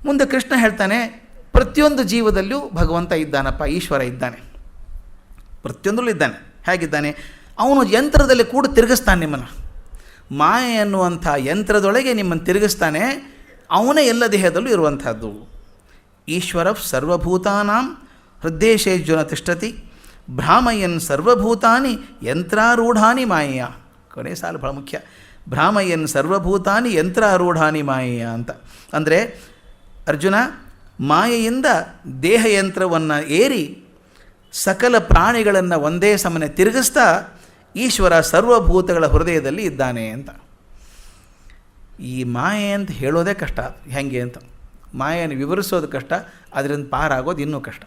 ಮುಂದೆ ಕೃಷ್ಣ ಹೇಳ್ತಾನೆ, ಪ್ರತಿಯೊಂದು ಜೀವದಲ್ಲೂ ಭಗವಂತ ಇದ್ದಾನಪ್ಪ, ಈಶ್ವರ ಇದ್ದಾನೆ, ಪ್ರತಿಯೊಂದರಲ್ಲೂ ಇದ್ದಾನೆ. ಹೇಗಿದ್ದಾನೆ? ಅವನು ಯಂತ್ರದಲ್ಲಿ ಕೂಡ ತಿರುಗಿಸ್ತಾನೆ ನಿಮ್ಮನ್ನು. ಮಾಯೆ ಅನ್ನುವಂಥ ಯಂತ್ರದೊಳಗೆ ನಿಮ್ಮನ್ನು ತಿರುಗಿಸ್ತಾನೆ. ಅವನೇ ಎಲ್ಲ ದೇಹದಲ್ಲೂ ಇರುವಂಥದ್ದು. ಈಶ್ವರ ಸರ್ವಭೂತಾನಾಂ ಹೃದ್ದೇಶೇರ್ಜುನ ತಿಷ್ಠತಿ ಭ್ರಾಮಯನ್ ಸರ್ವಭೂತಾನಿ ಯಂತ್ರಾರೂಢಾನಿ ಮಾಯೆಯ. ಕೊನೆ ಸಾಲು ಬಹಳ ಮುಖ್ಯ. ಭ್ರಾಮಯನ್ ಸರ್ವಭೂತಾನಿ ಯಂತ್ರಾರೂಢಾನಿ ಮಾಯೆಯ ಅಂತ. ಅಂದರೆ ಅರ್ಜುನ, ಮಾಯೆಯಿಂದ ದೇಹಯಂತ್ರವನ್ನು ಏರಿ ಸಕಲ ಪ್ರಾಣಿಗಳನ್ನು ಒಂದೇ ಸಮನೆ ತಿರುಗಿಸ್ತಾ ಈಶ್ವರ ಸರ್ವಭೂತಗಳ ಹೃದಯದಲ್ಲಿ ಇದ್ದಾನೆ ಅಂತ. ಈ ಮಾಯೆ ಅಂತ ಹೇಳೋದೇ ಕಷ್ಟ, ಹೇಗೆ ಅಂತ. ಮಾಯೆಯನ್ನು ವಿವರಿಸೋದು ಕಷ್ಟ, ಅದರಿಂದ ಪಾರಾಗೋದು ಇನ್ನೂ ಕಷ್ಟ.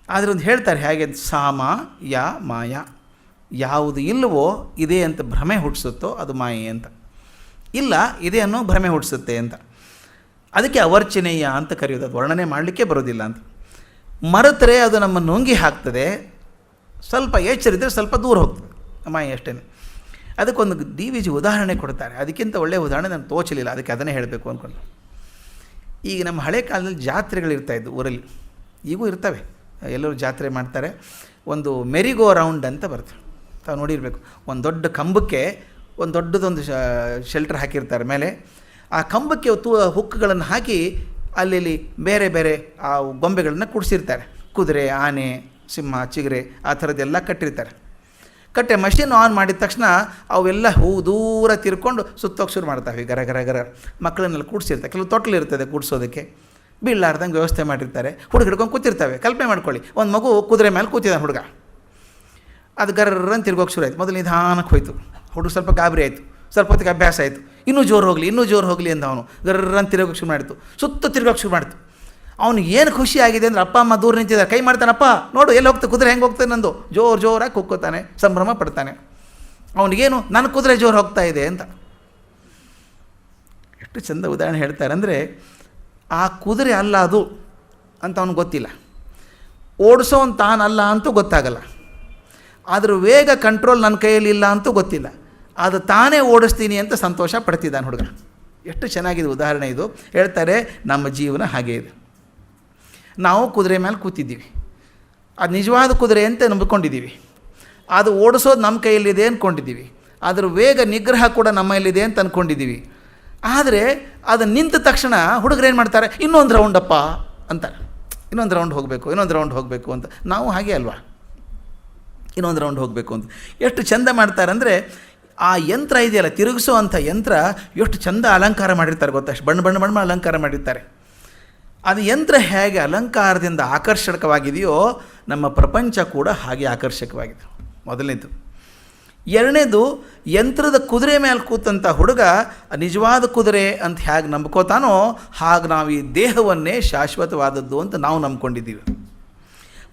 ಅದರಿಂದ ಹೇಳ್ತಾರೆ ಹೇಗೆ, ಸಾಮ ಯಾ ಮಾಯಾ, ಯಾವುದು ಇಲ್ಲವೋ ಇದೆ ಅಂತ ಭ್ರಮೆ ಹುಟ್ಟಿಸುತ್ತೋ ಅದು ಮಾಯೆ ಅಂತ, ಇಲ್ಲ ಇದೆ ಅನ್ನೋ ಭ್ರಮೆ ಹುಟ್ಟಿಸುತ್ತೆ ಅಂತ. ಅದಕ್ಕೆ ಅವರ್ಚನೆಯ ಅಂತ ಕರೆಯೋದು. ಅದು ವರ್ಣನೆ ಮಾಡಲಿಕ್ಕೆ ಬರೋದಿಲ್ಲ ಅಂತ. ಮರೆತರೆ ಅದು ನಮ್ಮ ನುಂಗಿ ಹಾಕ್ತದೆ, ಸ್ವಲ್ಪ ಎಚ್ಚರಿದ್ರೆ ಸ್ವಲ್ಪ ದೂರ ಹೋಗ್ತದೆ ಮಾಯೆ, ಅಷ್ಟೇ. ಅದಕ್ಕೊಂದು DVG ಉದಾಹರಣೆ ಕೊಡ್ತಾರೆ. ಅದಕ್ಕಿಂತ ಒಳ್ಳೆಯ ಉದಾಹರಣೆ ನನಗೆ ತೋಚಲಿಲ್ಲ, ಅದಕ್ಕೆ ಅದನ್ನೇ ಹೇಳಬೇಕು ಅಂದ್ಕೊಂಡು. ಈಗ ನಮ್ಮ ಹಳೆ ಕಾಲದಲ್ಲಿ ಜಾತ್ರೆಗಳಿರ್ತಾಯಿದ್ದು ಊರಲ್ಲಿ, ಈಗೂ ಇರ್ತವೆ, ಎಲ್ಲರೂ ಜಾತ್ರೆ ಮಾಡ್ತಾರೆ. ಒಂದು ಮೆರಿಗೋ ರೌಂಡ್ ಅಂತ ಬರ್ತದೆ, ತಾವು ನೋಡಿರಬೇಕು. ಒಂದು ದೊಡ್ಡ ಕಂಬಕ್ಕೆ ಒಂದು ದೊಡ್ಡದೊಂದು ಶೆಲ್ಟರ್ ಹಾಕಿರ್ತಾರೆ ಮೇಲೆ. ಆ ಕಂಬಕ್ಕೆ ಹುಕ್ಕುಗಳನ್ನು ಹಾಕಿ ಅಲ್ಲಿ ಬೇರೆ ಬೇರೆ ಆ ಗೊಂಬೆಗಳನ್ನು ಕೂಡಿಸಿರ್ತಾರೆ. ಕುದುರೆ, ಆನೆ, ಸಿಂಹ, ಚಿಗರೆ ಆ ಥರದ್ದೆಲ್ಲ ಕಟ್ಟಿರ್ತಾರೆ. ಕಟ್ಟೆ ಮಷಿನ್ ಆನ್ ಮಾಡಿದ ತಕ್ಷಣ ಅವೆಲ್ಲ ದೂರ ತಿರ್ಕೊಂಡು ಸುತ್ತೋಕೆ ಶುರು ಮಾಡ್ತಾವೆ, ಗರ ಗರ ಗರ. ಮಕ್ಕಳನ್ನೆಲ್ಲ ಕೂಡಿಸಿರ್ತಾರೆ. ಕೆಲವು ತೊಟ್ಲಿರ್ತದೆ ಕೂಡಿಸೋದಕ್ಕೆ, ಬೀಳಾರ್ದಂಗೆ ವ್ಯವಸ್ಥೆ ಮಾಡಿರ್ತಾರೆ. ಹುಡುಗ ಹಿಡ್ಕೊಂಡು ಕೂತಿರ್ತವೆ. ಕಲ್ಪನೆ ಮಾಡ್ಕೊಳ್ಳಿ, ಒಂದು ಮಗು ಕುದುರೆ ಮೇಲೆ ಕೂತಿದ್ದಾನೆ ಹುಡುಗ. ಅದು ಗರ್ರನ್ನು ತಿರ್ಗೋಕೆ ಶುರು ಆಯಿತು. ಮೊದಲು ನಿಧಾನಕ್ಕೆ ಹೋಯಿತು, ಹುಡುಗ ಸ್ವಲ್ಪ ಗಾಬರಿ ಆಯಿತು. ಸ್ವಲ್ಪ ಹೊತ್ತಿಗೆ ಅಭ್ಯಾಸ ಆಯಿತು. ಇನ್ನೂ ಜೋರು ಹೋಗಲಿ, ಇನ್ನೂ ಜೋರು ಹೋಗಲಿ ಅಂತ ಅವನು ಗರ್ರನ್ನು ತಿರುಗೋಕೆ ಶುರು ಮಾಡಿತು. ಸುತ್ತ ತಿರ್ಗೋಕೆ ಶುರು ಮಾಡಿತು. ಅವ್ನಿಗೆ ಏನು ಖುಷಿ ಆಗಿದೆ ಅಂದರೆ, ಅಪ್ಪ ಅಮ್ಮ ದೂರ ನಿಂತಿದ್ದಾರೆ, ಕೈ ಮಾಡ್ತಾನಪ್ಪ ನೋಡು ಎಲ್ಲಿ ಹೋಗ್ತದೆ ಕುದುರೆ, ಹೆಂಗೆ ಹೋಗ್ತದೆ ನಂದು, ಜೋರಾಗಿ ಕುಕ್ಕೋತಾನೆ, ಸಂಭ್ರಮ ಪಡ್ತಾನೆ. ಅವನಿಗೇನು, ನನ್ನ ಕುದುರೆ ಜೋರು ಹೋಗ್ತಾ ಇದೆ ಅಂತ. ಎಷ್ಟು ಚಂದ ಉದಾಹರಣೆ ಹೇಳ್ತಾರೆ ಅಂದರೆ, ಆ ಕುದುರೆ ಅಲ್ಲ ಅದು ಅಂತ ಅವನಿಗೆ ಗೊತ್ತಿಲ್ಲ, ಓಡಿಸೋನ್ ತಾನಲ್ಲ ಅಂತೂ ಗೊತ್ತಾಗಲ್ಲ, ಅದರ ವೇಗ ಕಂಟ್ರೋಲ್ ನನ್ನ ಕೈಯಲ್ಲಿ ಇಲ್ಲ ಅಂತೂ ಗೊತ್ತಿಲ್ಲ, ಅದು ತಾನೇ ಓಡಿಸ್ತೀನಿ ಅಂತ ಸಂತೋಷ ಪಡ್ತಿದ್ದಾನೆ ಹುಡುಗ. ಎಷ್ಟು ಚೆನ್ನಾಗಿದೆ ಉದಾಹರಣೆ ಇದು. ಹೇಳ್ತಾರೆ, ನಮ್ಮ ಜೀವನ ಹಾಗೆ ಇದೆ. ನಾವು ಕುದುರೆ ಮೇಲೆ ಕೂತಿದ್ದೀವಿ, ಅದು ನಿಜವಾದ ಕುದುರೆ ಅಂತ ನಂಬಿಕೊಂಡಿದ್ದೀವಿ. ಅದು ಓಡಿಸೋದು ನಮ್ಮ ಕೈಯಲ್ಲಿದೆ ಅಂದ್ಕೊಂಡಿದ್ದೀವಿ. ಅದರ ವೇಗ ನಿಗ್ರಹ ಕೂಡ ನಮ್ಮಲ್ಲಿದೆ ಅಂತ ಅಂದ್ಕೊಂಡಿದ್ದೀವಿ. ಆದರೆ ಅದು ನಿಂತ ತಕ್ಷಣ ಹುಡುಗರು ಏನು ಮಾಡ್ತಾರೆ, ಇನ್ನೊಂದು ರೌಂಡಪ್ಪ ಅಂತಾರೆ, ಇನ್ನೊಂದು ರೌಂಡ್ ಹೋಗಬೇಕು, ಇನ್ನೊಂದು ರೌಂಡ್ ಹೋಗಬೇಕು ಅಂತ. ನಾವು ಹಾಗೆ ಅಲ್ವಾ, ಇನ್ನೊಂದು ರೌಂಡ್ ಹೋಗಬೇಕು ಅಂತ ಎಷ್ಟು ಚೆಂದ ಮಾಡ್ತಾರೆ ಅಂದರೆ, ಆ ಯಂತ್ರ ಇದೆಯಲ್ಲ, ತಿರುಗಿಸೋ ಅಂಥ ಯಂತ್ರ ಎಷ್ಟು ಚೆಂದ ಅಲಂಕಾರ ಮಾಡಿರ್ತಾರೆ ಗೊತ್ತಾ, ಅಷ್ಟು ಬಣ್ಣ ಬಣ್ಣ ಬಣ್ಣ ಅಲಂಕಾರ ಮಾಡಿರ್ತಾರೆ. ಅದು ಯಂತ್ರ ಹೇಗೆ ಅಲಂಕಾರದಿಂದ ಆಕರ್ಷಕವಾಗಿದೆಯೋ, ನಮ್ಮ ಪ್ರಪಂಚ ಕೂಡ ಹಾಗೆ ಆಕರ್ಷಕವಾಗಿದೆ. ಮೊದಲನೇದು. ಎರಡನೇದು, ಯಂತ್ರದ ಕುದುರೆ ಮೇಲೆ ಕೂತಂಥ ಹುಡುಗ ನಿಜವಾದ ಕುದುರೆ ಅಂತ ಹೇಗೆ ನಂಬ್ಕೋತಾನೋ ಹಾಗೆ ನಾವು ಈ ದೇಹವನ್ನೇ ಶಾಶ್ವತವಾದದ್ದು ಅಂತ ನಾವು ನಂಬ್ಕೊಂಡಿದ್ದೀವಿ.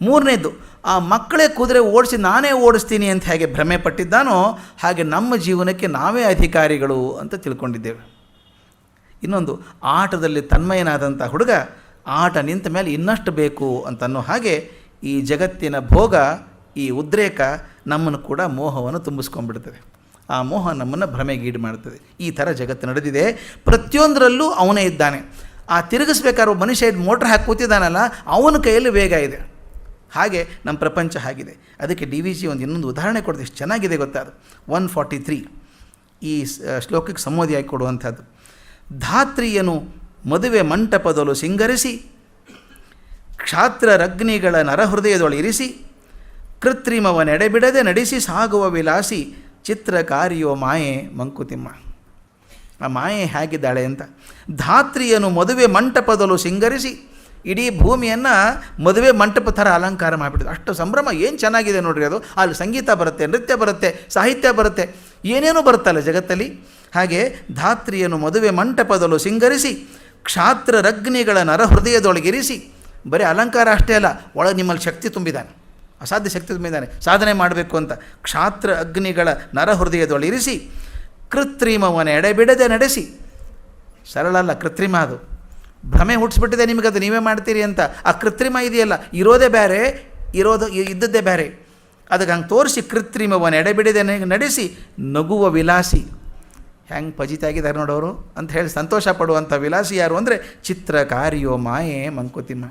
ಮೂರನೇದು, ಆ ಮಕ್ಕಳೇ ಕುದುರೆ ಓಡಿಸಿ ನಾನೇ ಓಡಿಸ್ತೀನಿ ಅಂತ ಹೇಗೆ ಭ್ರಮೆ ಪಟ್ಟಿದ್ದಾನೋ ಹಾಗೆ ನಮ್ಮ ಜೀವನಕ್ಕೆ ನಾವೇ ಅಧಿಕಾರಿಗಳು ಅಂತ ತಿಳ್ಕೊಂಡಿದ್ದೇವೆ. ಇನ್ನೊಂದು, ಆಟದಲ್ಲಿ ತನ್ಮಯನಾದಂಥ ಹುಡುಗ ಆಟ ನಿಂತ ಮೇಲೆ ಇನ್ನಷ್ಟು ಬೇಕು ಅಂತನ್ನೋ ಹಾಗೆ ಈ ಜಗತ್ತಿನ ಭೋಗ, ಈ ಉದ್ರೇಕ ನಮ್ಮನ್ನು ಕೂಡ ಮೋಹವನ್ನು ತುಂಬಿಸ್ಕೊಂಡ್ಬಿಡ್ತದೆ. ಆ ಮೋಹ ನಮ್ಮನ್ನು ಭ್ರಮೆಗೀಡು ಮಾಡ್ತದೆ. ಈ ಥರ ಜಗತ್ತು ನಡೆದಿದೆ. ಪ್ರತಿಯೊಂದರಲ್ಲೂ ಅವನೇ ಇದ್ದಾನೆ. ಆ ತಿರುಗಿಸ್ಬೇಕಾದ್ರೆ ಮನುಷ್ಯ ಮೋಟ್ರ್ ಹಾಕಿ ಕೂತಿದ್ದಾನಲ್ಲ, ಅವನ ಕೈಯಲ್ಲಿ ವೇಗ ಇದೆ. ಹಾಗೆ ನಮ್ಮ ಪ್ರಪಂಚ ಆಗಿದೆ. ಅದಕ್ಕೆ DVG ಇನ್ನೊಂದು ಉದಾಹರಣೆ ಕೊಡ್ತೀವಿ, ಎಷ್ಟು ಚೆನ್ನಾಗಿದೆ ಗೊತ್ತಾ. ಅದು 143 ಈ ಶ್ಲೋಕಕ್ಕೆ ಸಂಬೋಧಿಯಾಗಿ ಕೊಡುವಂಥದ್ದು. ಧಾತ್ರಿಯನು ಮದುವೆ ಮಂಟಪದಲು ಸಿಂಗರಿಸಿ, ಕ್ಷಾತ್ರರಗ್ನಿಗಳ ನರಹೃದಯದೊಳಿರಿಸಿ, ಕೃತ್ರಿಮವನೆಡೆಬಿಡದೆ ನಡೆಸಿ ಸಾಗುವ ವಿಲಾಸಿ, ಚಿತ್ರಕಾರಿಯೋ ಮಾಯೆ ಮಂಕುತಿಮ್ಮ. ಆ ಮಾಯೆ ಹೇಗಿದ್ದಾಳೆ ಅಂತ. ಧಾತ್ರಿಯನು ಮದುವೆ ಮಂಟಪದಲು ಸಿಂಗರಿಸಿ, ಇಡೀ ಭೂಮಿಯನ್ನು ಮದುವೆ ಮಂಟಪ ಥರ ಅಲಂಕಾರ ಮಾಡಿಬಿಟ್ಟಿದೆ. ಅಷ್ಟು ಸಂಭ್ರಮ, ಏನು ಚೆನ್ನಾಗಿದೆ ನೋಡ್ರಿ ಅದು. ಅಲ್ಲಿ ಸಂಗೀತ ಬರುತ್ತೆ, ನೃತ್ಯ ಬರುತ್ತೆ, ಸಾಹಿತ್ಯ ಬರುತ್ತೆ, ಏನೇನೂ ಬರುತ್ತಲ್ಲ ಜಗತ್ತಲ್ಲಿ. ಹಾಗೆ ಧಾತ್ರಿಯನ್ನು ಮದುವೆ ಮಂಟಪದಲ್ಲೂ ಸಿಂಗರಿಸಿ, ಕ್ಷಾತ್ರರಗ್ನಿಗಳ ನರಹೃದಯದೊಳಗಿರಿಸಿ. ಬರೀ ಅಲಂಕಾರ ಅಷ್ಟೇ ಅಲ್ಲ, ಒಳಗೆ ನಿಮ್ಮಲ್ಲಿ ಶಕ್ತಿ ತುಂಬಿದ್ದಾನೆ, ಅಸಾಧ್ಯ ಶಕ್ತಿ ತುಂಬಿದ್ದಾನೆ, ಸಾಧನೆ ಮಾಡಬೇಕು ಅಂತ. ಕ್ಷಾತ್ರ ಅಗ್ನಿಗಳ ನರಹೃದಯದೊಳಿರಿಸಿ, ಕೃತ್ರಿಮವನ ಎಡೆಬಿಡದೆ ನಡೆಸಿ. ಸರಳ ಅಲ್ಲ, ಕೃತ್ರಿಮ ಅದು. ಭ್ರಮೆ ಹುಟ್ಟಿಸ್ಬಿಟ್ಟಿದೆ ನಿಮಗದು, ನೀವೇ ಮಾಡ್ತೀರಿ ಅಂತ. ಆ ಕೃತ್ರಿಮ ಇದೆಯಲ್ಲ, ಇರೋದೇ ಬೇರೆ, ಇದ್ದದ್ದೇ ಬೇರೆ. ಅದಕ್ಕೆ ಹಂಗೆ ತೋರಿಸಿ ಕೃತ್ರಿಮವನ್ನು ಎಡೆಬಿಡದೆ ನಡೆಸಿ, ನಗುವ ವಿಲಾಸಿ. ಹೆಂಗೆ ಪಜಿತಾಗಿದ್ದಾರೆ ನೋಡೋರು ಅಂತ ಹೇಳಿ ಸಂತೋಷ ಪಡುವಂಥ ವಿಲಾಸಿ ಯಾರು ಅಂದರೆ ಚಿತ್ರಕಾರಿಯೋ ಮಾಯೆ ಮಂಕುತಿಮ್ಮ.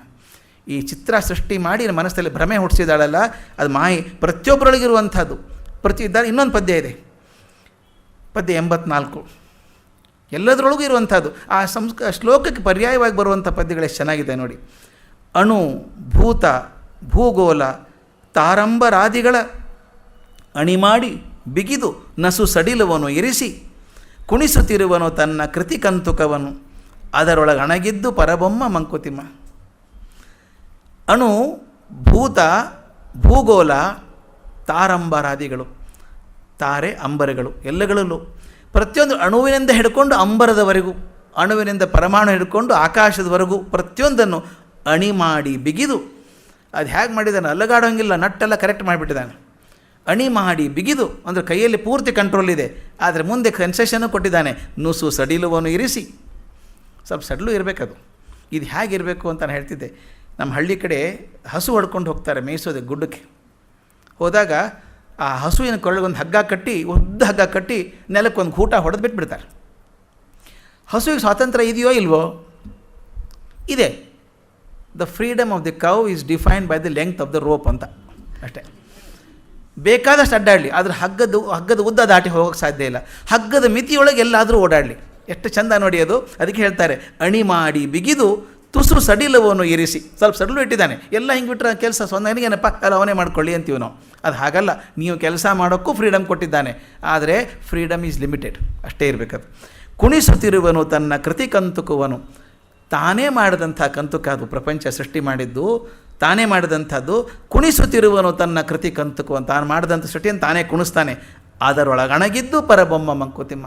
ಈ ಚಿತ್ರ ಸೃಷ್ಟಿ ಮಾಡಿ ಮನಸ್ಸಲ್ಲಿ ಭ್ರಮೆ ಹುಟ್ಟಿಸಿದಾಳಲ್ಲ, ಅದು ಮಾಯೆ ಪ್ರತಿಯೊಬ್ಬರೊಳಗಿರುವಂಥದ್ದು. ಇನ್ನೊಂದು ಪದ್ಯ ಇದೆ, ಪದ್ಯ 84, ಎಲ್ಲದರೊಳಗೂ ಇರುವಂಥದ್ದು. ಆ ಶ್ಲೋಕಕ್ಕೆ ಪರ್ಯಾಯವಾಗಿ ಬರುವಂಥ ಪದ್ಯಗಳು ಎಷ್ಟು ಚೆನ್ನಾಗಿದೆ ನೋಡಿ. ಅಣು, ಭೂತ, ಭೂಗೋಳ, ತಾರಂಬರಾದಿಗಳ ಅಣಿಮಾಡಿ ಬಿಗಿದು ನಸು ಸಡಿಲುವನು ಇರಿಸಿ ಕುಣಿಸುತ್ತಿರುವನು ತನ್ನ ಕೃತಿ ಕಂತುಕವನು ಅದರೊಳಗಣಗಿದ್ದು ಪರಬೊಮ್ಮ ಮಂಕುತಿಮ್ಮ. ಅಣು, ಭೂತ, ಭೂಗೋಳ, ತಾರಂಬರಾದಿಗಳು, ತಾರೆ ಅಂಬರಗಳು ಎಲ್ಲಗಳಲ್ಲೂ ಪ್ರತಿಯೊಂದು ಅಣುವಿನಿಂದ ಹಿಡ್ಕೊಂಡು ಅಂಬರದವರೆಗೂ, ಅಣುವಿನಿಂದ ಪರಮಾಣು ಹಿಡ್ಕೊಂಡು ಆಕಾಶದವರೆಗೂ ಪ್ರತಿಯೊಂದನ್ನು ಅಣಿ ಮಾಡಿ ಬಿಗಿದು, ಅದು ಹೇಗೆ ಮಾಡಿದ್ದಾನೆ, ಅಲ್ಲಗಾಡೋಂಗಿಲ್ಲ, ನಟ್ಟೆಲ್ಲ ಕರೆಕ್ಟ್ ಮಾಡಿಬಿಟ್ಟಿದ್ದಾನೆ. ಅಣಿ ಮಾಡಿ ಬಿಗಿದು ಅಂದರೆ ಕೈಯಲ್ಲಿ ಪೂರ್ತಿ ಕಂಟ್ರೋಲ್ ಇದೆ, ಆದರೆ ಮುಂದೆ ಕನ್ಸೆಷನ್ನು ಕೊಟ್ಟಿದ್ದಾನೆ. ನುಸು ಸಡಿಲುವನ್ನು ಇರಿಸಿ, ಸ್ವಲ್ಪ ಸಡಿಲು ಇರಬೇಕದು. ಇದು ಹೇಗಿರಬೇಕು ಅಂತ ನಾನು ಹೇಳ್ತಿದ್ದೆ. ನಮ್ಮ ಹಳ್ಳಿ ಕಡೆ ಹಸು ಹೊಡ್ಕೊಂಡು ಹೋಗ್ತಾರೆ ಮೇಯಿಸೋದಕ್ಕೆ ಗುಡ್ಡಕ್ಕೆ. ಹೋದಾಗ ಆ ಹಸುವಿನ ಕೊರಳಿಗೊಂದು ಹಗ್ಗ ಕಟ್ಟಿ, ಉದ್ದ ಹಗ್ಗ ಕಟ್ಟಿ ನೆಲಕ್ಕೊಂದು ಗೂಟ ಹೊಡೆದು ಬಿಟ್ಬಿಡ್ತಾರೆ. ಹಸುವಿಗೆ ಸ್ವಾತಂತ್ರ್ಯ ಇದೆಯೋ ಇಲ್ವೋ? ಇದೆ. The freedom of the cow is defined by the length of the rope ಅಂತ ಅಷ್ಟೇ. ಬೇಕಾದಷ್ಟು ಅಡ್ಡಾಡಲಿ, ಆದರೆ ಹಗ್ಗದ ಉದ್ದ ದಾಟಿ ಹೋಗೋಕ್ಕೆ ಸಾಧ್ಯ ಇಲ್ಲ. ಹಗ್ಗದ ಮಿತಿಯೊಳಗೆ ಎಲ್ಲಾದರೂ ಓಡಾಡಲಿ. ಎಷ್ಟು ಚಂದ ನೋಡಿ ಅದು. ಅದಕ್ಕೆ ಹೇಳ್ತಾರೆ ಅಣಿ ಮಾಡಿ ಬಿಗಿದು ತುಸು ಸಡಿಲವನ್ನು ಇರಿಸಿ. ಸ್ವಲ್ಪ ಸಡಿಲು ಇಟ್ಟಿದ್ದಾನೆ, ಎಲ್ಲ ಹಿಂಗೆ ಬಿಟ್ಟರೆ ಕೆಲಸ ನನಗೇನಪ್ಪ ಅಲ್ಲ ಅವನೇ ಮಾಡ್ಕೊಳ್ಳಿ ಅಂತೀವಿ ನಾವು. ಅದು ಹಾಗಲ್ಲ, ನೀವು ಕೆಲಸ ಮಾಡೋಕ್ಕೂ ಫ್ರೀಡಮ್ ಕೊಟ್ಟಿದ್ದಾನೆ, ಆದರೆ ಫ್ರೀಡಮ್ ಈಸ್ ಲಿಮಿಟೆಡ್, ಅಷ್ಟೇ ಇರಬೇಕದು. ಕುಣಿಸುತ್ತಿರುವನು ತನ್ನ ಕೃತಿ ಕಂತುಕುವನು, ತಾನೇ ಮಾಡಿದಂಥ ಕಂತುಕ ಅದು. ಪ್ರಪಂಚ ಸೃಷ್ಟಿ ಮಾಡಿದ್ದು ತಾನೇ ಮಾಡಿದಂಥದ್ದು. ಕುಣಿಸುತ್ತಿರುವನು ತನ್ನ ಕೃತಿ ಕಂತುಕು, ತಾನು ಮಾಡಿದಂಥ ಸೃಷ್ಟಿಯನ್ನು ತಾನೇ ಕುಣಿಸ್ತಾನೆ. ಅದರೊಳಗಣಗಿದ್ದು ಪರಬೊಮ್ಮ ಮಂಕುತಿಮ್ಮ.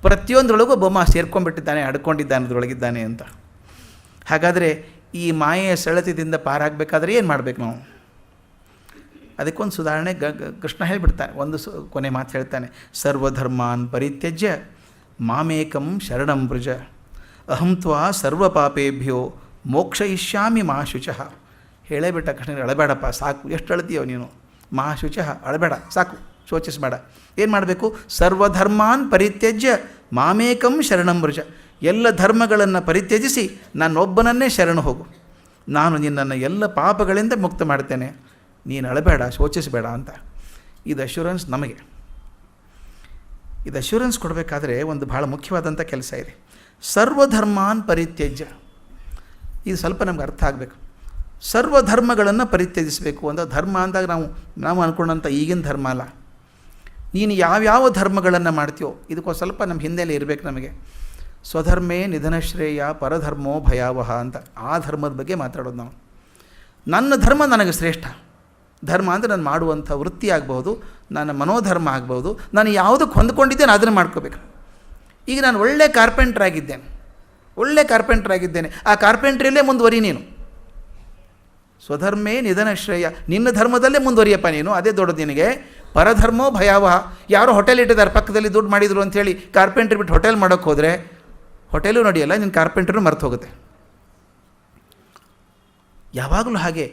ಪ್ರತಿಯೊಂದರೊಳಗೂ ಬೊಮ್ಮ ಸೇರ್ಕೊಂಡ್ಬಿಟ್ಟಿದ್ದಾನೆ, ಅಡ್ಕೊಂಡಿದ್ದಾನೆ, ಅದರೊಳಗಿದ್ದಾನೆ ಅಂತ. ಹಾಗಾದರೆ ಈ ಮಾಯೆಯ ಸೆಳೆತದಿಂದ ಪಾರಾಗಬೇಕಾದ್ರೆ ಏನು ಮಾಡಬೇಕು ನಾವು? ಅದಕ್ಕೊಂದು ಸುಧಾರಣೆ ಕೃಷ್ಣ ಹೇಳಿಬಿಡ್ತಾನೆ. ಒಂದು ಕೊನೆ ಮಾತು ಹೇಳ್ತಾನೆ, ಸರ್ವಧರ್ಮಾನ್ ಪರಿತ್ಯಜ್ಯ ಮಾಮೇಕಂ ಶರಣಂ ವೃಜ ಅಹಂ ತ್ವಾ ಸರ್ವ ಪಾಪೇಭ್ಯೋ ಮೋಕ್ಷಯಿಷ್ಯಾಮಿ ಮಾ ಶುಚಃ. ಹೇಳೇ ಬಿಟ್ಟ ಕೃಷ್ಣನಿಗೆ, ಅಳಬೇಡಪ್ಪ ಸಾಕು, ಎಷ್ಟು ಅಳ್ತೀಯೋ ನೀನು, ಮಾ ಶುಚಃ, ಅಳಬೇಡ ಸಾಕು, ಶೋಚಿಸಬೇಡ. ಏನು ಮಾಡಬೇಕು? ಸರ್ವಧರ್ಮಾನ್ ಪರಿತ್ಯಜ್ಯ ಮಾಮೇಕಂ ಶರಣಂ ವೃಜ. ಎಲ್ಲ ಧರ್ಮಗಳನ್ನು ಪರಿತ್ಯಜಿಸಿ ನನ್ನೊಬ್ಬನನ್ನೇ ಶರಣು ಹೋಗು, ನಾನು ನಿನ್ನನ್ನು ಎಲ್ಲ ಪಾಪಗಳಿಂದ ಮುಕ್ತ ಮಾಡ್ತೇನೆ, ನೀನು ಅಳಬೇಡ, ಶೋಚಿಸಬೇಡ ಅಂತ. ಇದು ಅಶ್ಯೂರೆನ್ಸ್ ನಮಗೆ. ಇದು ಅಶ್ಯೂರೆನ್ಸ್ ಕೊಡಬೇಕಾದ್ರೆ ಒಂದು ಭಾಳ ಮುಖ್ಯವಾದಂಥ ಕೆಲಸ ಇದೆ. ಸರ್ವಧರ್ಮಾನ್ ಪರಿತ್ಯಜ್ಯ, ಇದು ಸ್ವಲ್ಪ ನಮ್ಗೆ ಅರ್ಥ ಆಗಬೇಕು. ಸರ್ವಧರ್ಮಗಳನ್ನು ಪರಿತ್ಯಜಿಸಬೇಕು ಅಂತ. ಧರ್ಮ ಅಂದಾಗ ನಾವು ಅಂದ್ಕೊಂಡಂಥ ಈಗಿನ ಧರ್ಮ ಅಲ್ಲ. ನೀನು ಯಾವ್ಯಾವ ಧರ್ಮಗಳನ್ನು ಮಾಡ್ತೀಯೋ ಇದಕ್ಕೊಂದು ಸ್ವಲ್ಪ ನಮ್ಮ ಹಿಂದೆಲೇ ಇರಬೇಕು ನಮಗೆ. ಸ್ವಧರ್ಮೇ ನಿಧನಶ್ರೇಯ ಪರಧರ್ಮೋ ಭಯಾವಹ ಅಂತ. ಆ ಧರ್ಮದ ಬಗ್ಗೆ ಮಾತಾಡೋದು ನಾವು. ನನ್ನ ಧರ್ಮ ನನಗೆ ಶ್ರೇಷ್ಠ. ಧರ್ಮ ಅಂದರೆ ನಾನು ಮಾಡುವಂಥ ವೃತ್ತಿ ಆಗ್ಬೋದು, ನನ್ನ ಮನೋಧರ್ಮ ಆಗ್ಬೋದು, ನಾನು ಯಾವುದಕ್ಕೆ ಹೊಂದ್ಕೊಂಡಿದ್ದೇನೆ ಅದನ್ನು ಮಾಡ್ಕೋಬೇಕು. ಈಗ ನಾನು ಒಳ್ಳೆ ಕಾರ್ಪೆಂಟ್ರ್ ಆಗಿದ್ದೇನೆ, ಆ ಕಾರ್ಪೆಂಟ್ರಿಯಲ್ಲೇ ಮುಂದುವರಿ ನೀನು. ಸ್ವಧರ್ಮೇ ನಿಧನಶ್ರೇಯ, ನಿನ್ನ ಧರ್ಮದಲ್ಲೇ ಮುಂದುವರಿಯಪ್ಪ ನೀನು, ಅದೇ ದೊಡ್ಡದು ನಿನಗೆ. ಪರಧರ್ಮೋ ಭಯಾವಹ. ಯಾರೋ ಹೋಟೆಲ್ ಇಟ್ಟಿದ್ದಾರೆ ಪಕ್ಕದಲ್ಲಿ ದುಡ್ಡು ಮಾಡಿದರು ಅಂಥೇಳಿ ಕಾರ್ಪೆಂಟ್ರಿ ಬಿಟ್ಟು ಹೋಟೆಲ್ ಮಾಡೋಕ್ಕೆ ಹೋದರೆ ಹೋಟೆಲು ನಡೆಯಲ್ಲ, ನಿನ್ನ ಕಾರ್ಪೆಂಟ್ರೂ ಮರೆತು ಹೋಗುತ್ತೆ. ಯಾವಾಗಲೂ ಹಾಗೆ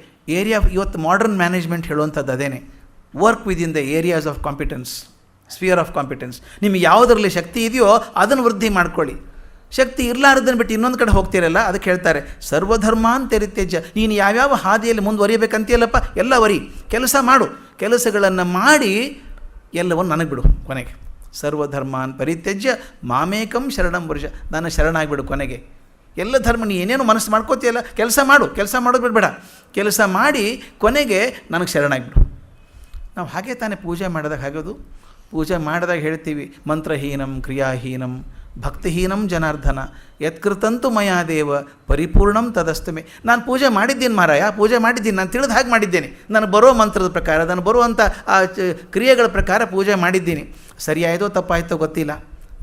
ಇವತ್ತು ಮಾಡರ್ನ್ ಮ್ಯಾನೇಜ್ಮೆಂಟ್ ಹೇಳುವಂಥದ್ದು ಅದೇನೆ. Work within the areas of competence, sphere of competence. ನಿಮಗೆ ಯಾವುದರಲ್ಲಿ ಶಕ್ತಿ ಇದೆಯೋ ಅದನ್ನು ವೃದ್ಧಿ ಮಾಡ್ಕೊಳ್ಳಿ. ಶಕ್ತಿ ಇರಲಾರದನ್ನು ಬಿಟ್ಟು ಇನ್ನೊಂದು ಕಡೆ ಹೋಗ್ತಿರಲ್ಲ, ಅದಕ್ಕೆ ಹೇಳ್ತಾರೆ ಸರ್ವಧರ್ಮಾನ್ ಪರಿತ್ಯಜ್ಯ. ನೀನು ಯಾವ್ಯಾವ ಹಾದಿಯಲ್ಲಿ ಮುಂದುವರಿಯಬೇಕಂತೀಯಲ್ಲಪ್ಪ, ಎಲ್ಲ ಕೆಲಸ ಮಾಡು. ಕೆಲಸಗಳನ್ನು ಮಾಡಿ ಎಲ್ಲವನ್ನು ನನಗೆ ಬಿಡು ಕೊನೆಗೆ. ಸರ್ವಧರ್ಮಾನ್ ಪರಿತ್ಯಜ್ಯ ಮಾಮೇಕಂ ಶರಣಂ ವೃಜ, ನನ್ನ ಶರಣಾಗಿಬಿಡು ಕೊನೆಗೆ. ಎಲ್ಲ ಧರ್ಮ ನೀ ಏನೇನು ಮನಸ್ಸು ಮಾಡ್ಕೋತೀಯಲ್ಲ, ಕೆಲಸ ಮಾಡು, ಕೆಲಸ ಮಾಡೋದು ಬಿಡಬೇಡ, ಕೆಲಸ ಮಾಡಿ ಕೊನೆಗೆ ನನಗೆ ಶರಣಾಗಿಬಿಡು. ನಾವು ಹಾಗೆ ತಾನೇ ಪೂಜೆ ಮಾಡಿದಾಗ ಆಗೋದು. ಪೂಜೆ ಮಾಡಿದಾಗ ಹೇಳ್ತೀವಿ ಮಂತ್ರಹೀನಂ ಕ್ರಿಯಾಹೀನಂ ಭಕ್ತಿಹೀನಂ ಜನಾರ್ದನ ಯತ್ಕೃತಂತು ಮಯಾದೇವ ಪರಿಪೂರ್ಣಂ ತದಸ್ತುಮೆ. ನಾನು ಪೂಜೆ ಮಾಡಿದ್ದೀನಿ ಮಾರಾಯ, ಪೂಜೆ ಮಾಡಿದ್ದೀನಿ, ನಾನು ತಿಳಿದು ಹಾಗೆ ಮಾಡಿದ್ದೇನೆ, ನನಗೆ ಬರೋ ಮಂತ್ರದ ಪ್ರಕಾರ, ನನಗೆ ಬರುವಂಥ ಆ ಕ್ರಿಯೆಗಳ ಪ್ರಕಾರ ಪೂಜೆ ಮಾಡಿದ್ದೀನಿ. ಸರಿಯಾಯಿತೋ ತಪ್ಪಾಯಿತೋ ಗೊತ್ತಿಲ್ಲ.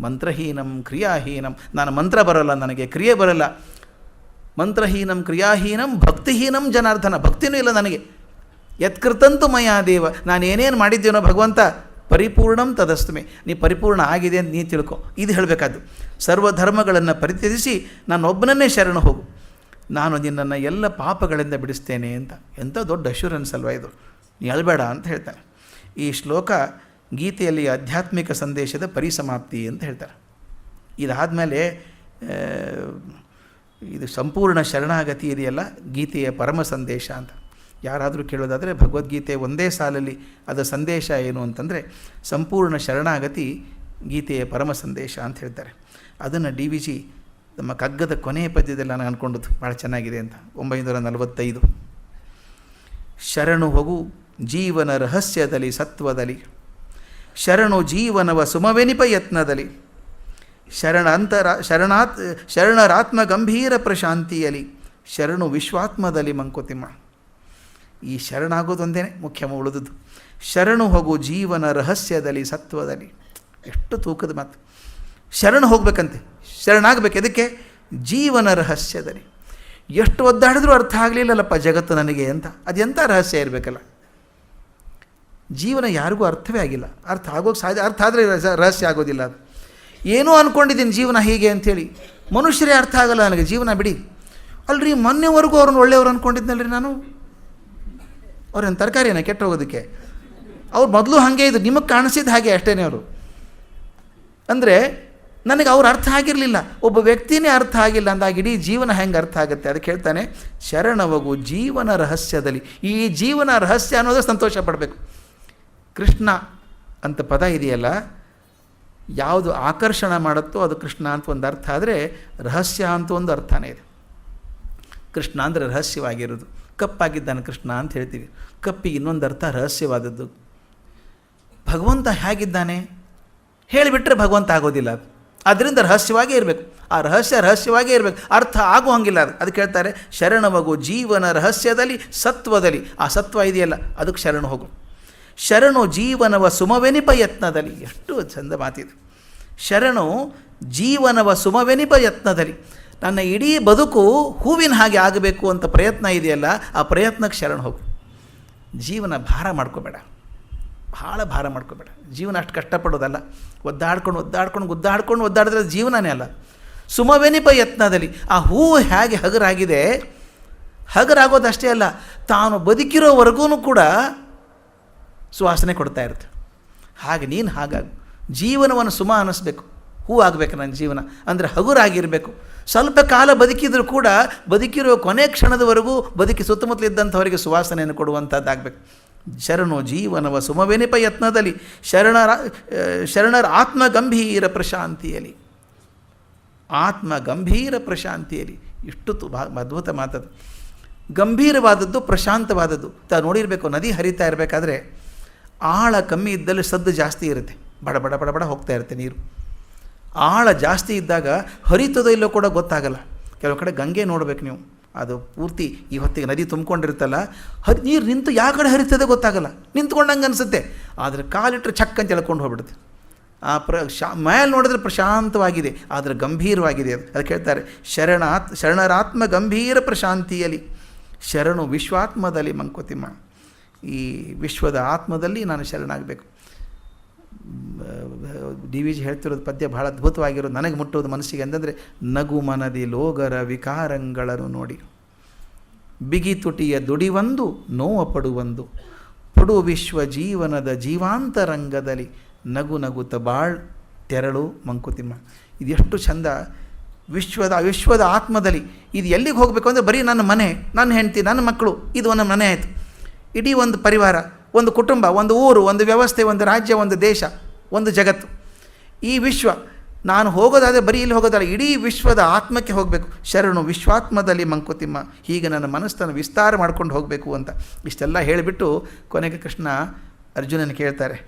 ಮಂತ್ರಹೀನಂ ಕ್ರಿಯಾಹೀನಂ, ನಾನು ಮಂತ್ರ ಬರೋಲ್ಲ, ನನಗೆ ಕ್ರಿಯೆ ಬರೋಲ್ಲ. ಮಂತ್ರಹೀನಂ ಕ್ರಿಯಾಹೀನಂ ಭಕ್ತಿಹೀನಂ ಜನಾರ್ದನ, ಭಕ್ತಿನೂ ಇಲ್ಲ ನನಗೆ. ಯತ್ಕೃತಂತು ಮಯಾದೇವ, ನಾನು ಏನೇನು ಮಾಡಿದ್ದೇನೋ ಭಗವಂತ ಪರಿಪೂರ್ಣಂ ತದಸ್ತುಮೆ, ನೀ ಪರಿಪೂರ್ಣ ಆಗಿದೆ ಅಂತ ನೀ ತಿಳ್ಕೊ. ಇದು ಹೇಳಬೇಕಾದ್ದು. ಸರ್ವಧರ್ಮಗಳನ್ನು ಪರಿತ್ಯಜಿಸಿ ನಾನೊಬ್ಬನನ್ನೇ ಶರಣು ಹೋಗು, ನಾನು ನಿನ್ನನ್ನು ಎಲ್ಲ ಪಾಪಗಳಿಂದ ಬಿಡಿಸ್ತೇನೆ ಅಂತ. ಎಂಥ ದೊಡ್ಡ ಅಶ್ಯೂರೆನ್ಸ್ ಅಲ್ವಾ ಇದು. ನೀ ಅಳಬೇಡ ಅಂತ ಹೇಳ್ತಾನೆ. ಈ ಶ್ಲೋಕ ಗೀತೆಯಲ್ಲಿ ಆಧ್ಯಾತ್ಮಿಕ ಸಂದೇಶದ ಪರಿಸಮಾಪ್ತಿ ಅಂತ ಹೇಳ್ತಾರೆ. ಇದಾದಮೇಲೆ ಇದು ಸಂಪೂರ್ಣ ಶರಣಾಗತಿ ಇದೆಯಲ್ಲ, ಗೀತೆಯ ಪರಮ ಸಂದೇಶ ಅಂತ ಯಾರಾದರೂ ಕೇಳೋದಾದರೆ ಭಗವದ್ಗೀತೆ ಒಂದೇ ಸಾಲಲ್ಲಿ ಅದರ ಸಂದೇಶ ಏನು ಅಂತಂದರೆ ಸಂಪೂರ್ಣ ಶರಣಾಗತಿ ಗೀತೆಯ ಪರಮ ಸಂದೇಶ ಅಂತ ಹೇಳ್ತಾರೆ. ಅದನ್ನು ಡಿ ವಿ ಜಿ ನಮ್ಮ ಕಗ್ಗದ ಕೊನೆಯ ಪದ್ಯದಲ್ಲಿ ನಾನು ಅಂದ್ಕೊಂಡದ್ದು ಭಾಳ ಚೆನ್ನಾಗಿದೆ ಅಂತ. 945 ಶರಣು ಹೋಗು ಜೀವನ ರಹಸ್ಯದಲ್ಲಿ ಸತ್ವದಲ್ಲಿ, ಶರಣು ಜೀವನವ ಸುಮವೆನಿಪ ಯತ್ನದಲ್ಲಿ, ಶರಣರಾತ್ಮ ಗಂಭೀರ ಪ್ರಶಾಂತಿಯಲಿ, ಶರಣು ವಿಶ್ವಾತ್ಮದಲ್ಲಿ ಮಂಕುತಿಮ್ಮ. ಈ ಶರಣಾಗೋದೊಂದೇ ಮುಖ್ಯ ಉಳಿದದ್ದು. ಶರಣು ಹೋಗು ಜೀವನ ರಹಸ್ಯದಲ್ಲಿ ಸತ್ವದಲ್ಲಿ. ಎಷ್ಟು ತೂಕದ ಮಾತು. ಶರಣು ಹೋಗ್ಬೇಕಂತೆ, ಶರಣಾಗಬೇಕು. ಎದಕ್ಕೆ? ಜೀವನ ರಹಸ್ಯದಲ್ಲಿ. ಎಷ್ಟು ಒದ್ದಾಡಿದ್ರೂ ಅರ್ಥ ಆಗಲಿಲ್ಲಲ್ಲಪ್ಪ ಜಗತ್ತು ನನಗೆ ಅಂತ. ಅದೆಂಥ ರಹಸ್ಯ ಇರಬೇಕಲ್ಲ. ಜೀವನ ಯಾರಿಗೂ ಅರ್ಥವೇ ಆಗಿಲ್ಲ. ಅರ್ಥ ಆಗೋಕ್ಕೆ ಸಾಧ್ಯ, ಅರ್ಥ ಆದರೆ ರಹಸ್ಯ ಆಗೋದಿಲ್ಲ. ಅದು ಏನೋ ಅಂದ್ಕೊಂಡಿದ್ದೀನಿ ಜೀವನ ಹೀಗೆ ಅಂಥೇಳಿ, ಮನುಷ್ಯರೇ ಅರ್ಥ ಆಗಲ್ಲ ನನಗೆ ಜೀವನ ಬಿಡಿ. ಅಲ್ರಿ ಮೊನ್ನೆವರೆಗೂ ಅವ್ರನ್ನ ಒಳ್ಳೆಯವ್ರು ಅಂದ್ಕೊಂಡಿದ್ನಲ್ರಿ ನಾನು. ಅವ್ರೇನು ತರಕಾರಿನ ಕೆಟ್ಟು ಹೋಗೋದಕ್ಕೆ? ಅವ್ರು ಮೊದಲು ಹಾಗೆ ಇದು, ನಿಮಗೆ ಕಾಣಿಸಿದ ಹಾಗೆ ಅಷ್ಟೇ ಅವರು. ಅಂದರೆ ನನಗೆ ಅವ್ರು ಅರ್ಥ ಆಗಿರಲಿಲ್ಲ, ಒಬ್ಬ ವ್ಯಕ್ತಿನೇ ಅರ್ಥ ಆಗಿಲ್ಲ ಅಂದಾಗ ಇಡೀ ಜೀವನ ಹೆಂಗೆ ಅರ್ಥ ಆಗುತ್ತೆ? ಅದಕ್ಕೆ ಹೇಳ್ತಾನೆ ಶರಣವಗು ಜೀವನ ರಹಸ್ಯದಲ್ಲಿ. ಈ ಜೀವನ ರಹಸ್ಯ ಅನ್ನೋದೇ ಸಂತೋಷ ಪಡಬೇಕು. ಕೃಷ್ಣ ಅಂತ ಪದ ಇದೆಯಲ್ಲ, ಯಾವುದು ಆಕರ್ಷಣೆ ಮಾಡುತ್ತೋ ಅದು ಕೃಷ್ಣ ಅಂತ ಒಂದು ಅರ್ಥ ಆದರೆ, ರಹಸ್ಯ ಅಂತ ಒಂದು ಅರ್ಥನೇ ಇದೆ. ಕೃಷ್ಣ ಅಂದರೆ ರಹಸ್ಯವಾಗಿರೋದು. ಕಪ್ಪಾಗಿದ್ದಾನೆ ಕೃಷ್ಣ ಅಂತ ಹೇಳ್ತೀವಿ. ಕಪ್ಪಿಗೆ ಇನ್ನೊಂದು ಅರ್ಥ ರಹಸ್ಯವಾದದ್ದು. ಭಗವಂತ ಹೇಗಿದ್ದಾನೆ ಹೇಳಿಬಿಟ್ರೆ ಭಗವಂತ ಆಗೋದಿಲ್ಲ. ಅದು ಅದರಿಂದ ರಹಸ್ಯವಾಗೇ ಇರಬೇಕು. ಆ ರಹಸ್ಯವಾಗೇ ಇರಬೇಕು, ಅರ್ಥ ಆಗೋ ಹಂಗಿಲ್ಲ. ಅದಕ್ಕೆ ಹೇಳ್ತಾರೆ ಶರಣವಗು ಜೀವನ ರಹಸ್ಯದಲ್ಲಿ ಸತ್ವದಲ್ಲಿ. ಆ ಸತ್ವ ಇದೆಯಲ್ಲ ಅದಕ್ಕೆ ಶರಣು ಹೋಗು. ಶರಣು ಜೀವನವ ಸುಮವೆನಿಪ ಯತ್ನದಲ್ಲಿ. ಎಷ್ಟು ಚಂದ ಮಾತಿದು. ಶರಣು ಜೀವನವ ಸುಮವೆನಿಪ ಯತ್ನದಲ್ಲಿ. ನನ್ನ ಇಡೀ ಬದುಕು ಹೂವಿನ ಹಾಗೆ ಆಗಬೇಕು ಅಂತ ಪ್ರಯತ್ನ ಇದೆಯಲ್ಲ, ಆ ಪ್ರಯತ್ನಕ್ಕೆ ಶರಣು ಹೋಗು. ಜೀವನ ಭಾರ ಮಾಡ್ಕೋಬೇಡ, ಭಾಳ ಭಾರ ಮಾಡ್ಕೋಬೇಡ. ಜೀವನ ಅಷ್ಟು ಕಷ್ಟಪಡೋದಲ್ಲ. ಒದ್ದಾಡಿದ್ರೆ ಜೀವನನೇ ಅಲ್ಲ. ಸುಮವೆನಿಪ ಯತ್ನದಲ್ಲಿ. ಆ ಹೂವು ಹೇಗೆ ಹಗರಾಗಿದೆ, ಹಗರಾಗೋದಷ್ಟೇ ಅಲ್ಲ, ತಾನು ಬದುಕಿರೋವರೆಗೂ ಕೂಡ ಸುವಾಸನೆ ಕೊಡ್ತಾ ಇರುತ್ತೆ. ಹಾಗೆ ನೀನು ಹಾಗಾಗಿ ಜೀವನವನ್ನು ಸುಮ ಅನ್ನಿಸ್ಬೇಕು. ಹೂ ಆಗಬೇಕು ನನ್ನ ಜೀವನ ಅಂದರೆ ಹಗುರಾಗಿರಬೇಕು. ಸ್ವಲ್ಪ ಕಾಲ ಬದುಕಿದರೂ ಕೂಡ ಬದುಕಿರೋ ಕೊನೆ ಕ್ಷಣದವರೆಗೂ ಸುತ್ತಮುತ್ತಲಿದ್ದಂಥವರಿಗೆ ಸುವಾಸನೆಯನ್ನು ಕೊಡುವಂಥದ್ದಾಗಬೇಕು. ಶರಣು ಜೀವನವ ಸುಮವೆನಿಪ ಯತ್ನದಲ್ಲಿ, ಶರಣರ ಆತ್ಮ ಗಂಭೀರ ಪ್ರಶಾಂತಿಯಲ್ಲಿ. ಆತ್ಮ ಗಂಭೀರ ಪ್ರಶಾಂತಿಯಲ್ಲಿ. ಇಷ್ಟು ಅದ್ಭುತ ಮಾತದು. ಗಂಭೀರವಾದದ್ದು, ಪ್ರಶಾಂತವಾದದ್ದು. ನೋಡಿರಬೇಕು, ನದಿ ಹರಿತಾ ಇರಬೇಕಾದ್ರೆ ಆಳ ಕಮ್ಮಿ ಇದ್ದಲ್ಲಿ ಸದ್ದು ಜಾಸ್ತಿ ಇರುತ್ತೆ. ಬಡ ಬಡ ಬಡ ಬಡ ಹೋಗ್ತಾ ಇರುತ್ತೆ ನೀರು. ಆಳ ಜಾಸ್ತಿ ಇದ್ದಾಗ ಹರಿತದೋ ಇಲ್ಲೋ ಕೂಡ ಗೊತ್ತಾಗಲ್ಲ. ಕೆಲವು ಕಡೆ ಗಂಗೆ ನೋಡಬೇಕು ನೀವು, ಅದು ಪೂರ್ತಿ ಈ ಹೊತ್ತಿಗೆ ನದಿ ತುಂಬಿಕೊಂಡಿರುತ್ತಲ್ಲ, ನೀರು ನಿಂತು ಯಾವ ಕಡೆ ಹರಿತದೆ ಗೊತ್ತಾಗಲ್ಲ, ನಿಂತ್ಕೊಂಡಂಗೆ ಅನಿಸುತ್ತೆ. ಆದರೆ ಕಾಲಿಟ್ಟರೆ ಚಕ್ ಅಂತ ಎಳ್ಕೊಂಡು ಹೋಗ್ಬಿಡುತ್ತೆ. ಆ ಮೇಲೆ ನೋಡಿದ್ರೆ ಪ್ರಶಾಂತವಾಗಿದೆ, ಆದರೆ ಗಂಭೀರವಾಗಿದೆ. ಅದಕ್ಕೆ ಹೇಳ್ತಾರೆ ಶರಣರಾತ್ಮ ಗಂಭೀರ ಪ್ರಶಾಂತಿಯಲ್ಲಿ, ಶರಣು ವಿಶ್ವಾತ್ಮದಲ್ಲಿ ಮಂಕುತಿಮ್ಮ. ಈ ವಿಶ್ವದ ಆತ್ಮದಲ್ಲಿ ನಾನು ಶರಣಾಗಬೇಕು. ಡಿ ವಿ ಜಿ ಹೇಳ್ತಿರೋದು ಪದ್ಯ ಭಾಳ ಅದ್ಭುತವಾಗಿರೋದು, ನನಗೆ ಮುಟ್ಟೋದು ಮನಸ್ಸಿಗೆ ಅಂತಂದರೆ, ನಗು ಮನದಿ ಲೋಗರ ವಿಕಾರಗಳನ್ನು ನೋಡಿ, ಬಿಗಿ ತುಟಿಯ ದುಡಿವೊಂದು ನೋವ ಪಡುವೊಂದು, ಪಡು ವಿಶ್ವ ಜೀವನದ ಜೀವಾಂತರಂಗದಲ್ಲಿ ನಗುತ್ತ ಬಾಳ್ ತೆರಳು ಮಂಕುತಿಮ್ಮ. ಇದೆಷ್ಟು ಚಂದ. ವಿಶ್ವದ ಆತ್ಮದಲ್ಲಿ ಇದು ಎಲ್ಲಿಗೆ ಹೋಗಬೇಕು ಅಂದರೆ ಬರೀ ನನ್ನ ಮನೆ, ನನ್ನ ಹೆಂಡತಿ, ನನ್ನ ಮಕ್ಕಳು, ಇದು ಒಂದು ಮನೆ ಆಯಿತು. ಇಡೀ ಒಂದು ಪರಿವಾರ, ಒಂದು ಕುಟುಂಬ, ಒಂದು ಊರು, ಒಂದು ವ್ಯವಸ್ಥೆ, ಒಂದು ರಾಜ್ಯ, ಒಂದು ದೇಶ, ಒಂದು ಜಗತ್ತು. ಈ ವಿಶ್ವ ನಾನು ಹೋಗೋದಾದರೆ ಬರೀ ಇಲ್ಲಿ ಹೋಗೋದಲ್ಲ, ಇಡೀ ವಿಶ್ವದ ಆತ್ಮಕ್ಕೆ ಹೋಗಬೇಕು. ಶರಣು ವಿಶ್ವಾತ್ಮದಲ್ಲಿ ಮಂಕುತಿಮ್ಮ. ಹೀಗೆ ನನ್ನ ಮನಸ್ಸನ್ನು ವಿಸ್ತಾರ ಮಾಡ್ಕೊಂಡು ಹೋಗಬೇಕು ಅಂತ ಇಷ್ಟೆಲ್ಲ ಹೇಳಿಬಿಟ್ಟು ಕೊನೆಗೆ ಕೃಷ್ಣ ಅರ್ಜುನನ ಕೇಳ್ತಾರೆ,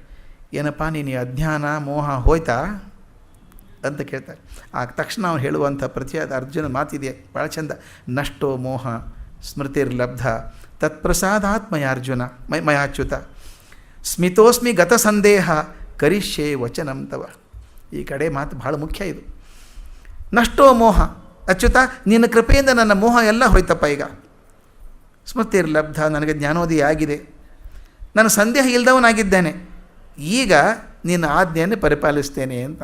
ಏನಪ್ಪ ನೀನು ಅಜ್ಞಾನ ಮೋಹ ಹೋಯ್ತಾ ಅಂತ ಕೇಳ್ತಾರೆ. ಆ ತಕ್ಷಣ ಅವನು ಹೇಳುವಂಥ ಪ್ರತಿಯಾದ ಅರ್ಜುನ ಮಾತಿದೆ ಭಾಳ ಚಂದ. ನಷ್ಟೋ ಮೋಹ ಸ್ಮೃತಿರ್ಲಬ್ಧ ತತ್ಪ್ರಸಾದಾತ್ಮಯಾರ್ಜುನ ಮಯಾಚ್ಯುತ ಸ್ಮಿತೋಸ್ಮಿ ಗತ ಸಂದೇಹ ಕರಿಷ್ಯೆ ವಚನಂ ತವ. ಈ ಕಡೆ ಮಾತು ಭಾಳ ಮುಖ್ಯ ಇದು. ನಷ್ಟೋ ಮೋಹ ಅಚ್ಯುತ, ನಿನ್ನ ಕೃಪೆಯಿಂದ ನನ್ನ ಮೋಹ ಎಲ್ಲ ಹೋಯ್ತಪ್ಪ. ಈಗ ಸ್ಮೃತಿರ್ಲಬ್ಧ, ನನಗೆ ಜ್ಞಾನೋದಯ ಆಗಿದೆ, ನನ್ನ ಸಂದೇಹ ಇಲ್ಲದವನಾಗಿದ್ದೇನೆ. ಈಗ ನಿನ್ನ ಆಜ್ಞೆಯನ್ನು ಪರಿಪಾಲಿಸ್ತೇನೆ ಅಂತ.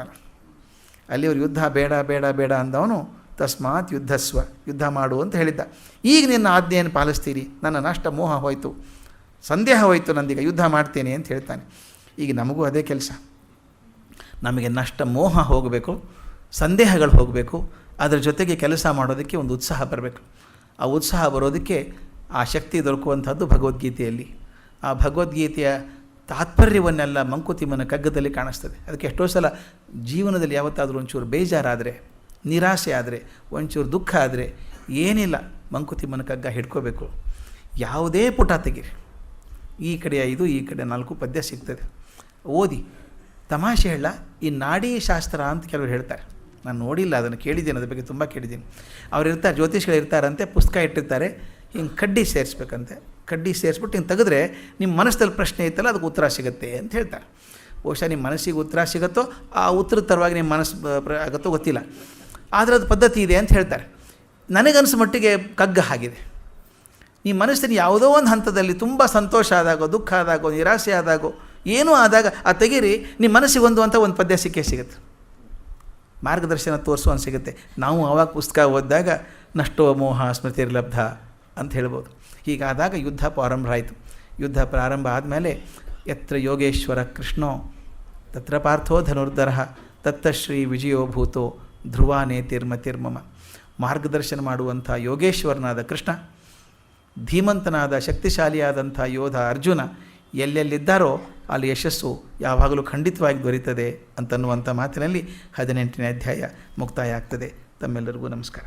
ಅಲ್ಲಿಯವರು ಯುದ್ಧ ಬೇಡ ಬೇಡ ಬೇಡ ಅಂದವನು ತಸ್ಮಾತ್ ಯುದ್ಧಸ್ವ, ಯುದ್ಧ ಮಾಡು ಅಂತ ಹೇಳಿದ್ದ. ಈಗ ನಿನ್ನ ಆಜ್ಞೆಯನ್ನು ಪಾಲಿಸ್ತೀರಿ, ನನ್ನ ನಷ್ಟ ಮೋಹ ಹೋಯಿತು, ಸಂದೇಹ ಹೋಯಿತು, ನಂದೀಗ ಯುದ್ಧ ಮಾಡ್ತೇನೆ ಅಂತ ಹೇಳ್ತಾನೆ. ಈಗ ನಮಗೂ ಅದೇ ಕೆಲಸ. ನಮಗೆ ನಷ್ಟ ಮೋಹ ಹೋಗಬೇಕು, ಸಂದೇಹಗಳು ಹೋಗಬೇಕು. ಅದರ ಜೊತೆಗೆ ಕೆಲಸ ಮಾಡೋದಕ್ಕೆ ಒಂದು ಉತ್ಸಾಹ ಬರಬೇಕು. ಆ ಉತ್ಸಾಹ ಬರೋದಕ್ಕೆ ಆ ಶಕ್ತಿ ದೊರಕುವಂಥದ್ದು ಭಗವದ್ಗೀತೆಯಲ್ಲಿ. ಆ ಭಗವದ್ಗೀತೆಯ ತಾತ್ಪರ್ಯವನ್ನೆಲ್ಲ ಮಂಕುತಿಮ್ಮನ ಕಗ್ಗದಲ್ಲಿ ಕಾಣಿಸ್ತದೆ. ಅದಕ್ಕೆ ಎಷ್ಟೋ ಸಲ ಜೀವನದಲ್ಲಿ ಯಾವತ್ತಾದರೂ ಒಂಚೂರು ಬೇಜಾರಾದರೆ, ನಿರಾಸೆ ಆದರೆ, ಒಂಚೂರು ದುಃಖ ಆದರೆ ಏನಿಲ್ಲ, ಮಂಕುತಿಮ್ಮನ ಕಗ್ಗ ಹಿಡ್ಕೋಬೇಕು. ಯಾವುದೇ ಪುಟ ತೆಗೀರಿ, ಈ ಕಡೆ 5 ಈ ಕಡೆ 4 ಪದ್ಯ ಸಿಗ್ತದೆ, ಓದಿ. ತಮಾಷೆ ಹೇಳ, ಈ ನಾಡಿ ಶಾಸ್ತ್ರ ಅಂತ ಕೆಲವರು ಹೇಳ್ತಾರೆ. ನಾನು ನೋಡಿಲ್ಲ, ಅದನ್ನು ಕೇಳಿದ್ದೀನಿ, ಅದ್ರ ಬಗ್ಗೆ ತುಂಬ ಕೇಳಿದ್ದೀನಿ. ಅವ್ರು ಇರ್ತಾರೆ, ಜ್ಯೋತಿಷ್ಗಳು ಇರ್ತಾರಂತೆ, ಪುಸ್ತಕ ಇಟ್ಟಿರ್ತಾರೆ, ಹಿಂಗೆ ಕಡ್ಡಿ ಸೇರಿಸ್ಬೇಕಂತೆ. ಕಡ್ಡಿ ಸೇರಿಸ್ಬಿಟ್ಟು ಹಿಂಗೆ ತೆಗೆದ್ರೆ ನಿಮ್ಮ ಮನಸ್ಸಲ್ಲಿ ಪ್ರಶ್ನೆ ಇತ್ತಲ್ಲ ಅದಕ್ಕೆ ಉತ್ತರ ಸಿಗುತ್ತೆ ಅಂತ ಹೇಳ್ತಾರೆ. ಬಹುಶಃ ನಿಮ್ಮ ಮನಸ್ಸಿಗೆ ಉತ್ತರ ಸಿಗುತ್ತೋ ಆ ಉತ್ತರದ ತರವಾಗಿ ನಿಮ್ಮ ಮನಸ್ಸು ಆಗುತ್ತೋ ಗೊತ್ತಿಲ್ಲ, ಆದರೆ ಅದು ಪದ್ಧತಿ ಇದೆ ಅಂತ ಹೇಳ್ತಾರೆ. ನನಗನ್ಸೋ ಮಟ್ಟಿಗೆ ಕಗ್ಗ ಆಗಿದೆ. ನಿಮ್ಮ ಮನಸ್ಸಿನ ಯಾವುದೋ ಒಂದು ಹಂತದಲ್ಲಿ ತುಂಬ ಸಂತೋಷ ಆದಾಗೋ, ದುಃಖ ಆದಾಗೋ, ನಿರಾಸೆ ಆದಾಗೋ, ಏನೂ ಆದಾಗ ಆ ತೆಗೀರಿ, ನಿಮ್ಮ ಮನಸ್ಸಿಗೆ ಒಂದು ಪದ್ಯ ಸಿಕ್ಕೇ ಸಿಗುತ್ತೆ, ಮಾರ್ಗದರ್ಶನ ತೋರಿಸುವಂತ ಸಿಗುತ್ತೆ. ನಾವು ಆವಾಗ ಪುಸ್ತಕ ಓದಿದಾಗ ನಷ್ಟೋ ಮೋಹ ಸ್ಮೃತಿರ್ಲಬ್ಧ ಅಂತ ಹೇಳ್ಬೋದು. ಹೀಗಾದಾಗ ಯುದ್ಧ ಪ್ರಾರಂಭ ಆಯಿತು. ಯುದ್ಧ ಪ್ರಾರಂಭ ಆದಮೇಲೆ ಯತ್ರ ಯೋಗೇಶ್ವರ ಕೃಷ್ಣೋ ತತ್ರ ಪಾರ್ಥೋ ಧನುರ್ಧರಃ ತತ್ತಶ್ರೀ ವಿಜಯೋ ಭೂತೋ ಧ್ರುವ ನೇತಿರ್ಮತಿರ್ಮಮ. ಮಾರ್ಗದರ್ಶನ ಮಾಡುವಂಥ ಯೋಗೇಶ್ವರನಾದ ಕೃಷ್ಣ, ಧೀಮಂತನಾದ ಶಕ್ತಿಶಾಲಿಯಾದಂಥ ಯೋಧ ಅರ್ಜುನ ಎಲ್ಲೆಲ್ಲಿದ್ದಾರೋ ಅಲ್ಲಿ ಯಶಸ್ಸು ಯಾವಾಗಲೂ ಖಂಡಿತವಾಗಿ ದೊರೀತದೆ ಅಂತನ್ನುವಂಥ ಮಾತಿನಲ್ಲಿ 18ನೇ ಅಧ್ಯಾಯ ಮುಕ್ತಾಯ ಆಗ್ತದೆ. ತಮ್ಮೆಲ್ಲರಿಗೂ ನಮಸ್ಕಾರ.